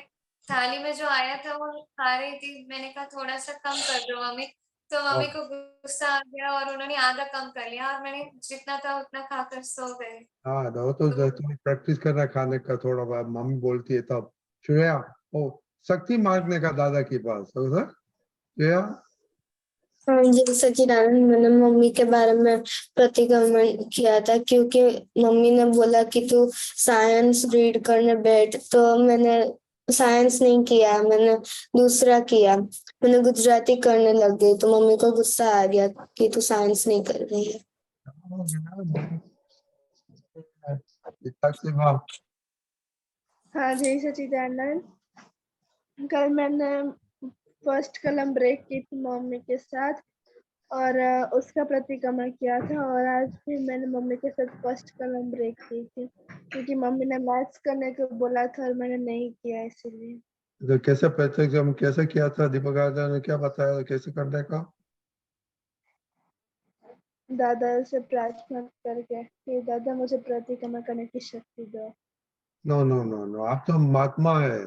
थाली में जो आया था वो खा रही थी, मैंने कहा थोड़ा सा कम कर दो मम्मी, तो मम्मी को गुस्सा आ गया और उन्होंने आधा कम कर लिया, और मैंने जितना था उतना खाकर सो गई। हाँ, वो तो प्रैक्टिस करना खाने का थोड़ा बहुत, मम्मी बोलती है तब। श्रेया, ओ शक्ति मांगने का दादा के पास, श्रेया। हाँ जी सच्चिदानंद, मैंने मम्मी के बारे में प्रतिक्रमण किया था, क्योंकि मम्मी ने बोला कि तू साइंस रीड करने बैठ, तो मैंने साइंस नहीं किया, मैंने दूसरा किया, मैंने गुजराती करने लग गई, तो मम्मी को गुस्सा आ गया कि तू साइंस नहीं कर रही है। हाँ जय सच्चिदानंद। कल मैंने फर्स्ट कलम ब्रेक की थी मम्मी के साथ, और उसका प्रतिक्रमण किया था, और आज भी मैंने मम्मी के साथ फर्स्ट कलम ब्रेक की थी, क्योंकि मम्मी ने मैथ्स करने को बोला था और मैंने नहीं किया, इसीलिए। तो कैसे प्रतिक्रम कैसे किया था? दीपक आचार्य ने क्या बताया कैसे करने का? दादा से प्रार्थना करके कि दादा मुझे प्रतिक्रमण करने की शक्ति दो। नो नो नो नो, आप तो महात्मा है।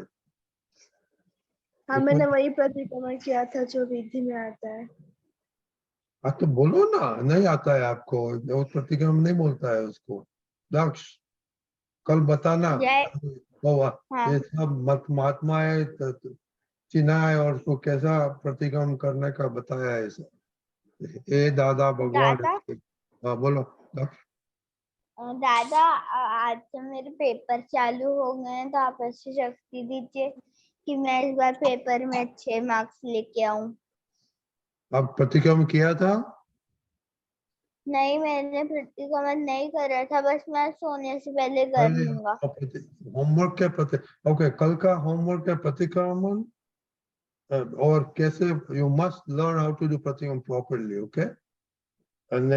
हाँ, मैंने वही प्रतिक्रमण किया था जो विधि में आता है। आप तो बोलो ना, नहीं आता है आपको, वो प्रतिक्रम नहीं बोलता है उसको। दक्ष, कल बताना। जय। वो हाँ ये सब महात्मा है, चिन्हा है, और उसको कैसा प्रतिक्रम करने का बताया है सब। ए दादा भगवान। दादा, हाँ बोलो दक्ष। दादा आज से मेरे पेपर चालू हो गए हैं, तो आप ऐसी शक्ति दीजिए कि मैं इस बार पेपर में अच्छे मार्क्स लेके आऊं। अब प्रतिक्रम किया था? नहीं, मैंने प्रतिक्रमण नहीं करा था, बस मैं सोने से पहले कर लूंगा। होमवर्क के प्रति, ओके, कल का होमवर्क के प्रतिक्रमण, और कैसे you must learn how to do प्रतिक्रम properly, okay? And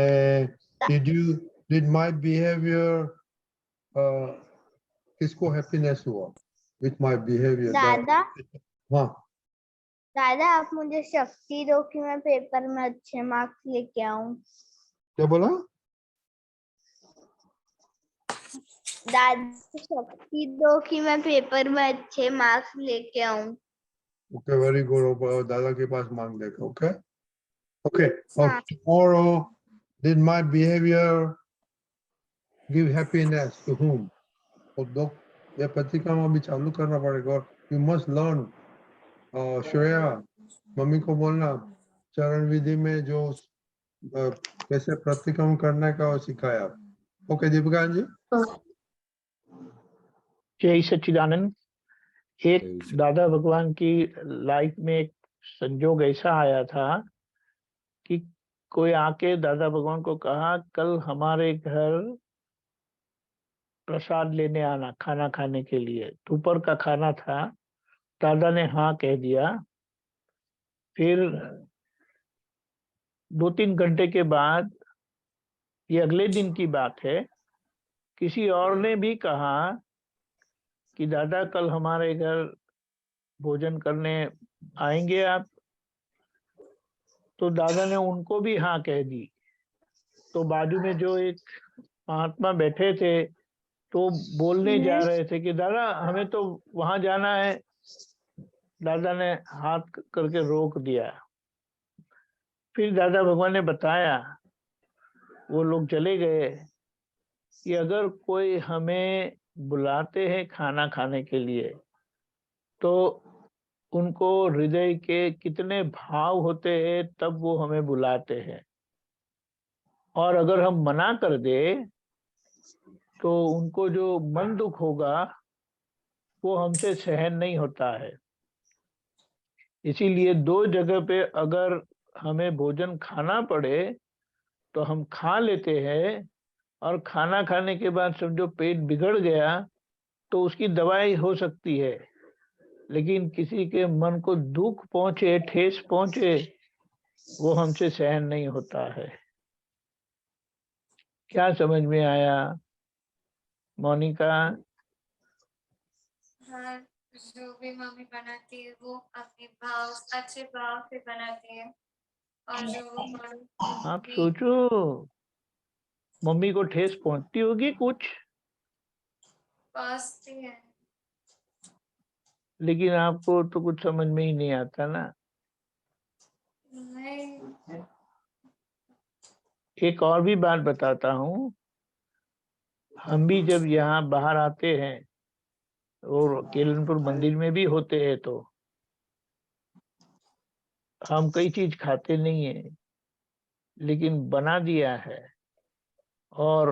did my behavior किसको happiness हुआ with my behavior? दादा, हाँ, दादा आप मुझे शक्ति दो कि मैं पेपर में अच्छे मार्क्स लेके आऊं। क्या बोला? दादा शक्ति दो कि मैं पेपर में अच्छे मार्क्स लेके आऊं। Okay, very good. दादा के पास मांग लेगा, okay? Okay, हाँ। tomorrow did my behavior give happiness to whom? और दो, ये प्रतिक्रम अभी चालू करना पड़ेगा, और you must learn। Shreya, mummy को बोलना चरण विधि में जो कैसे प्रतिक्रम करने का वो सिखाया। ओके दीपिका जी। जय सच्चिदानंद। एक जय सच्चिदानंद। दादा भगवान की लाइफ में एक संजोग ऐसा आया था कि कोई आके दादा भगवान को कहा कल हमारे घर प्रसाद लेने आना खाना खाने के लिए। दोपहर का खाना था, दादा ने हाँ कह दिया। फिर 2-3 घंटे के बाद, ये अगले दिन की बात है, किसी और ने भी कहा कि दादा कल हमारे घर भोजन करने आएंगे आप? तो दादा ने उनको भी हाँ कह दी। तो बाजू में जो एक महात्मा बैठे थे तो बोलने जा रहे थे कि दादा हमें तो वहां जाना है। दादा ने हाथ करके रोक दिया। फिर दादा भगवान ने बताया, वो लोग चले गए, कि अगर कोई हमें बुलाते हैं खाना खाने के लिए तो उनको हृदय के कितने भाव होते हैं तब वो हमें बुलाते हैं, और अगर हम मना कर दे तो उनको जो मन दुख होगा वो हमसे सहन नहीं होता है। इसीलिए दो जगह पे अगर हमें भोजन खाना पड़े तो हम खा लेते हैं, और खाना खाने के बाद समझो पेट बिगड़ गया तो उसकी दवाई हो सकती है, लेकिन किसी के मन को दुख पहुंचे, ठेस पहुंचे, वो हमसे सहन नहीं होता है। क्या समझ में आया मोनिका? हाँ, जो भी मम्मी बनाती है वो अपने भाव, अच्छे भाव से बनाती है, और जो वो आप सोचो, मम्मी को ठेस पहुंचती होगी कुछ, पहुंचती है। लेकिन आपको तो कुछ समझ में ही नहीं आता ना। नहीं, एक और भी बात बताता हूँ। हम भी जब यहाँ बाहर आते हैं और केलनपुर मंदिर में भी होते हैं तो हम कई चीज खाते नहीं है, लेकिन बना दिया है और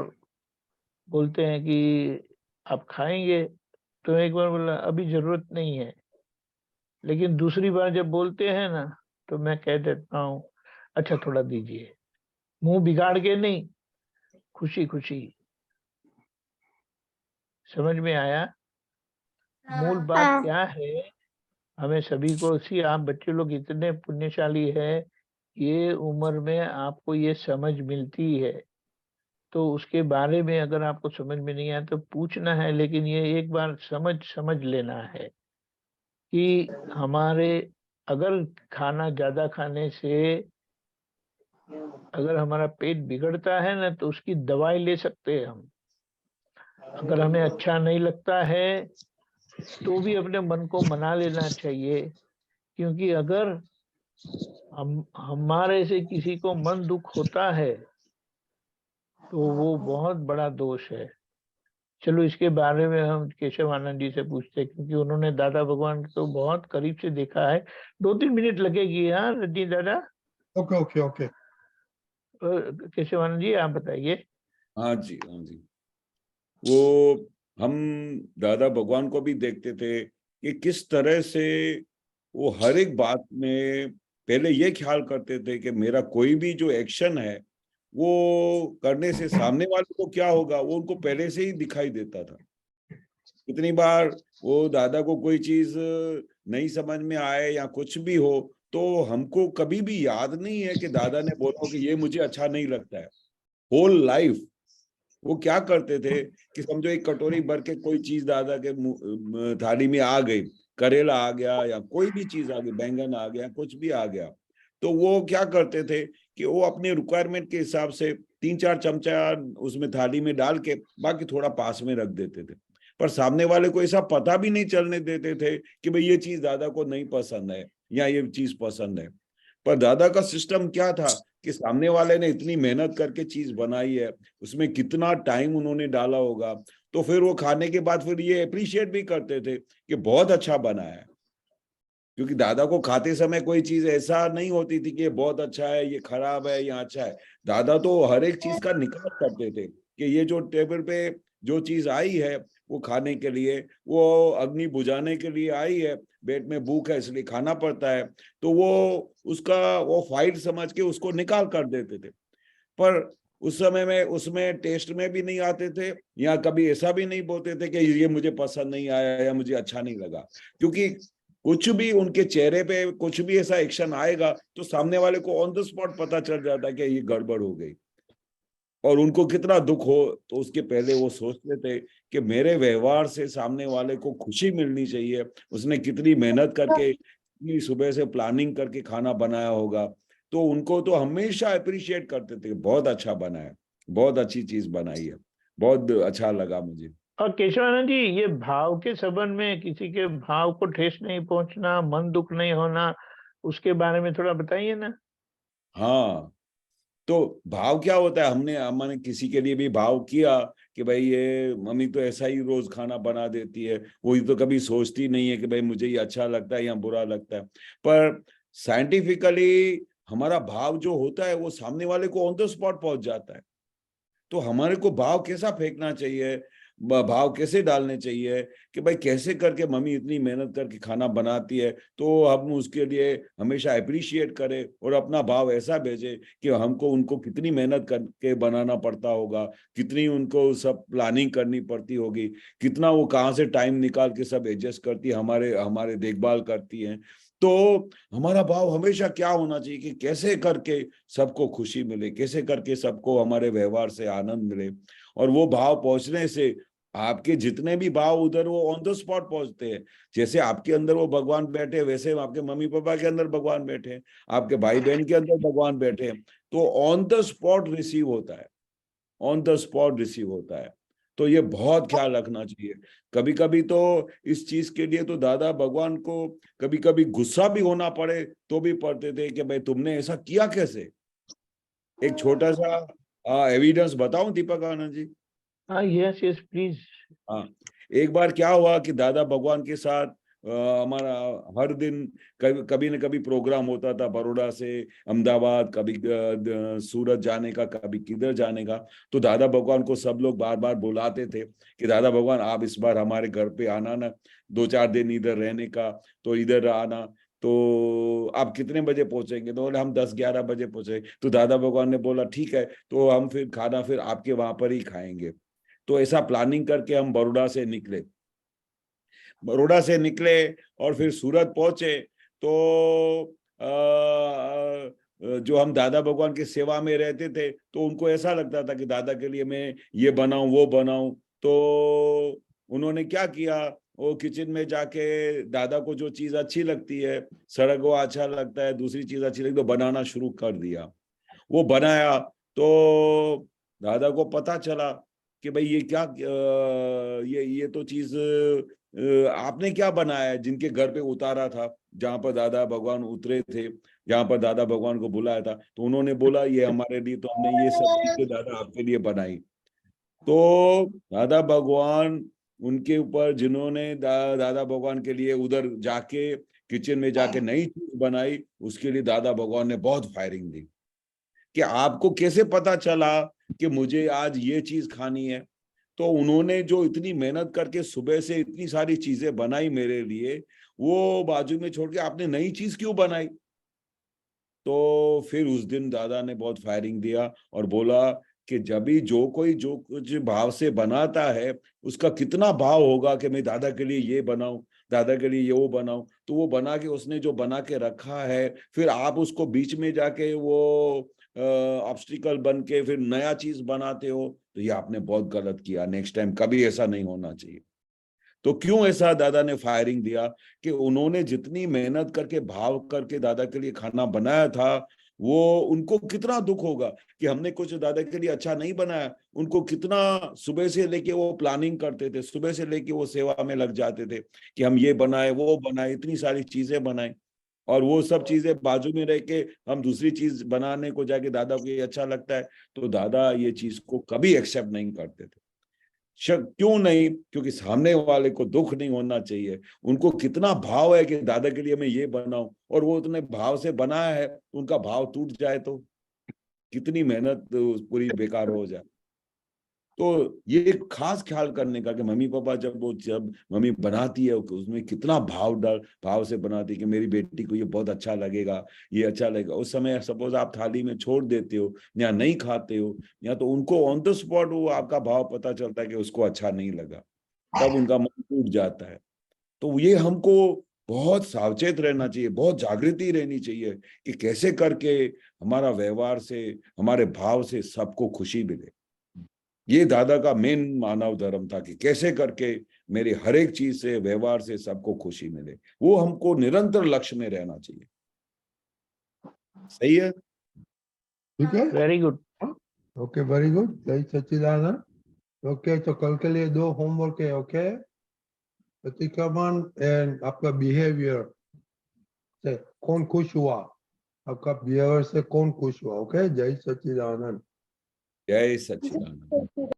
बोलते हैं कि आप खाएंगे। तो एक बार बोला अभी जरूरत नहीं है, लेकिन दूसरी बार जब बोलते हैं ना तो मैं कह देता हूँ अच्छा थोड़ा दीजिए, मुंह बिगाड़ के नहीं, खुशी खुशी। समझ में आया? मूल हाँ, बात क्या है, हमें सभी को आप बच्चे लोग इतने पुण्यशाली है, ये उम्र में आपको ये समझ मिलती है, तो उसके बारे में अगर आपको समझ में नहीं आया तो पूछना है, लेकिन ये एक बार समझ लेना है कि हमारे अगर खाना ज्यादा खाने से अगर हमारा पेट बिगड़ता है ना तो उसकी दवाई ले सकते हैं हम। अगर हमें अच्छा नहीं लगता है तो भी अपने मन को मना लेना चाहिए, क्योंकि अगर हम हमारे से किसी को मन दुख होता है तो वो बहुत बड़ा दोष है। चलो इसके बारे में हम केशव आनंद जी से पूछते हैं, क्योंकि उन्होंने दादा भगवान को बहुत करीब से देखा है। 2-3 मिनट लगेगी हाँ Rajni Dada. Okay okay okay. Keshav Anand ji आप बताइए। हाँ जी, हाँ जी। वो हम दादा भगवान को भी देखते थे कि किस तरह से वो हर एक बात में पहले ये ख्याल करते थे कि मेरा कोई भी जो एक्शन है वो करने से सामने वाले को क्या होगा वो उनको पहले से ही दिखाई देता था। कितनी बार वो दादा को कोई चीज नहीं समझ में आए या कुछ भी हो तो हमको कभी भी याद नहीं है कि दादा ने बोला कि ये मुझे अच्छा नहीं लगता है। होल लाइफ वो क्या करते थे कि समझो एक कटोरी भर के कोई चीज दादा के थाली में आ गई, करेला आ गया या कोई भी चीज आ गई, बैंगन आ गया, कुछ भी आ गया, तो वो क्या करते थे कि वो अपने रिक्वायरमेंट के हिसाब से 3-4 चमचा उसमें थाली में डाल के बाकी थोड़ा पास में रख देते थे। पर सामने वाले को ऐसा पता भी नहीं चलने देते थे कि भाई ये चीज दादा को नहीं पसंद है या ये चीज पसंद है। पर दादा का सिस्टम क्या था कि सामने वाले ने इतनी मेहनत करके चीज बनाई है, उसमें कितना टाइम उन्होंने डाला होगा, तो फिर वो खाने के बाद फिर ये अप्रिशिएट भी करते थे कि बहुत अच्छा बना है। क्योंकि दादा को खाते समय कोई चीज ऐसा नहीं होती थी कि ये बहुत अच्छा है, ये खराब है या अच्छा है। दादा तो हर एक चीज का निकाल करते थे कि ये जो टेबल पे जो चीज आई है वो खाने के लिए, वो अग्नि बुझाने के लिए आई है, पेट में भूख है इसलिए खाना पड़ता है, तो वो उसका वो फाइट समझ के उसको निकाल कर देते थे। पर उस समय में उसमें टेस्ट में भी नहीं आते थे या कभी ऐसा भी नहीं बोलते थे कि ये मुझे पसंद नहीं आया या मुझे अच्छा नहीं लगा, क्योंकि कुछ भी उनके चेहरे पे कुछ भी ऐसा एक्शन आएगा तो सामने वाले को ऑन द स्पॉट पता चल जाता कि ये गड़बड़ हो गई। और उनको कितना दुख हो तो उसके पहले वो सोचते थे कि मेरे व्यवहार से सामने वाले को खुशी मिलनी चाहिए, उसने कितनी मेहनत करके इतनी सुबह से प्लानिंग करके खाना बनाया होगा, तो उनको तो हमेशा अप्रिशिएट करते थे, बहुत अच्छा बना है, बहुत अच्छी चीज बनाई है, बहुत अच्छा लगा मुझे। और केशवानंद जी, ये भाव के संबंध में किसी के भाव को ठेस नहीं पहुंचना, मन दुख नहीं होना, उसके बारे में थोड़ा बताइए ना। हाँ, तो भाव क्या होता है, हमने किसी के लिए भी भाव किया कि भाई ये मम्मी तो ऐसा ही रोज खाना बना देती है, वही तो कभी सोचती नहीं है कि भाई मुझे ये अच्छा लगता है या बुरा लगता है। पर साइंटिफिकली हमारा भाव जो होता है वो सामने वाले को ऑन द स्पॉट पहुंच जाता है। तो हमारे को भाव कैसा फेंकना चाहिए, भाव कैसे डालने चाहिए कि भाई कैसे करके मम्मी इतनी मेहनत करके खाना बनाती है, तो हम उसके लिए हमेशा अप्रिशिएट करें और अपना भाव ऐसा भेजे कि हमको उनको कितनी मेहनत करके बनाना पड़ता होगा, कितनी उनको सब प्लानिंग करनी पड़ती होगी, कितना वो कहाँ से टाइम निकाल के सब एडजस्ट करती है, हमारे हमारे देखभाल करती है। तो हमारा भाव हमेशा क्या होना चाहिए कि कैसे करके सबको खुशी मिले, कैसे करके सबको हमारे व्यवहार से आनंद मिले। और वो भाव पहुंचने से आपके जितने भी भाव उधर वो ऑन द स्पॉट पहुंचते हैं। जैसे आपके अंदर वो भगवान बैठे, वैसे आपके मम्मी पापा के अंदर भगवान बैठे, आपके भाई बहन के अंदर भगवान बैठे, तो ऑन द स्पॉट रिसीव होता है, ऑन द स्पॉट रिसीव होता है। तो ये बहुत ख्याल रखना चाहिए। कभी कभी तो इस चीज के लिए तो दादा भगवान को कभी कभी गुस्सा भी होना पड़े तो भी पड़ते थे कि भाई तुमने ऐसा किया कैसे। एक छोटा सा एविडेंस बताऊं दीपक आनंद जी? हाँ, यस यस प्लीज। हाँ, एक बार क्या हुआ कि दादा भगवान के साथ हमारा हर दिन कभी न कभी प्रोग्राम होता था, बड़ौदा से अहमदाबाद, कभी सूरत जाने का, कभी किधर जाने का। तो दादा भगवान को सब लोग बार बार बुलाते थे कि दादा भगवान आप इस बार हमारे घर पे आना ना, 2-4 दिन इधर रहने का, तो इधर आना। तो आप कितने बजे पहुंचेंगे? तो बोले हम 10-11 बजे पहुंचे। तो दादा भगवान ने बोला ठीक है, तो हम फिर खाना फिर आपके वहां पर ही खाएंगे। तो ऐसा प्लानिंग करके हम बड़ौदा से निकले और फिर सूरत पहुंचे। तो जो हम दादा भगवान की सेवा में रहते थे, तो उनको ऐसा लगता था कि दादा के लिए मैं ये बनाऊं वो बनाऊं। तो उन्होंने क्या किया, वो किचन में जाके दादा को जो चीज अच्छी लगती है, सरगवा अच्छा लगता है, दूसरी चीज अच्छी लगती है, तो बनाना शुरू कर दिया। वो बनाया तो दादा को पता चला कि भाई ये क्या, ये तो चीज आपने क्या बनाया है, जिनके घर पे उतारा था, जहां पर दादा भगवान उतरे थे, जहां पर दादा भगवान को बुलाया था। तो उन्होंने बोला ये हमारे लिए, तो हमने ये सब चीजें दादा आपके लिए बनाई। तो दादा भगवान उनके ऊपर, जिन्होंने दादा भगवान के लिए उधर जाके किचन में जाके नई चीज बनाई, उसके लिए दादा भगवान ने बहुत फायरिंग दी कि आपको कैसे पता चला कि मुझे आज ये चीज खानी है। तो उन्होंने जो इतनी मेहनत करके सुबह से इतनी सारी चीजें बनाई मेरे लिए, वो बाजू में छोड़ के आपने नई चीज क्यों बनाई? तो फिर उस दिन दादा ने बहुत फायरिंग दिया और बोला कि जब भी जो कोई जो कुछ भाव से बनाता है, उसका कितना भाव होगा कि मैं दादा के लिए ये बनाऊं, दादा के लिए ये वो बनाऊं। तो वो बना के, उसने जो बना के रखा है, फिर आप उसको बीच में जाके वो ऑब्स्टिकल बन के फिर नया चीज बनाते हो, तो ये आपने बहुत गलत किया। नेक्स्ट टाइम कभी ऐसा नहीं होना चाहिए। तो क्यों ऐसा दादा ने फायरिंग दिया कि उन्होंने जितनी मेहनत करके भाव करके दादा के लिए खाना बनाया था, वो उनको कितना दुख होगा कि हमने कुछ दादा के लिए अच्छा नहीं बनाया। उनको कितना सुबह से लेके वो प्लानिंग करते थे, सुबह से लेके वो सेवा में लग जाते थे कि हम ये बनाए वो बनाए, इतनी सारी चीजें बनाए। और वो सब चीजें बाजू में रह के हम दूसरी चीज बनाने को जाके दादा को ये अच्छा लगता है, तो दादा ये चीज को कभी एक्सेप्ट नहीं करते थे। क्यों नहीं? क्योंकि सामने वाले को दुख नहीं होना चाहिए। उनको कितना भाव है कि दादा के लिए मैं ये बनाऊं, और वो उतने भाव से बनाया है, तो उनका भाव टूट जाए तो कितनी मेहनत पूरी बेकार हो जाए। तो ये एक खास ख्याल करने का कि मम्मी पापा जब मम्मी बनाती है, उसमें कितना भाव से बनाती है कि मेरी बेटी को ये बहुत अच्छा लगेगा, ये अच्छा लगेगा। उस समय सपोज आप थाली में छोड़ देते हो या नहीं खाते हो, या तो उनको ऑन द स्पॉट वो आपका भाव पता चलता है कि उसको अच्छा नहीं लगा, तब उनका मन टूट जाता है। तो ये हमको बहुत सावचेत रहना चाहिए, बहुत जागृति रहनी चाहिए कि कैसे करके हमारा व्यवहार से, हमारे भाव से सबको खुशी मिले। ये दादा का मेन मानव धर्म था कि कैसे करके मेरे हर एक चीज से, व्यवहार से सबको खुशी मिले। वो हमको निरंतर लक्ष्य में रहना चाहिए। सही है। ठीक है, very good. Okay, very good, जय सच्चिदानंद। ओके, तो कल के लिए 2 होमवर्क है। ओके, प्रतिक्रमण एंड आपका बिहेवियर से कौन खुश हुआ, आपका बिहेवियर से कौन खुश हुआ। ओके, जय सच्चिदानंद। जय सच्चिदानंद।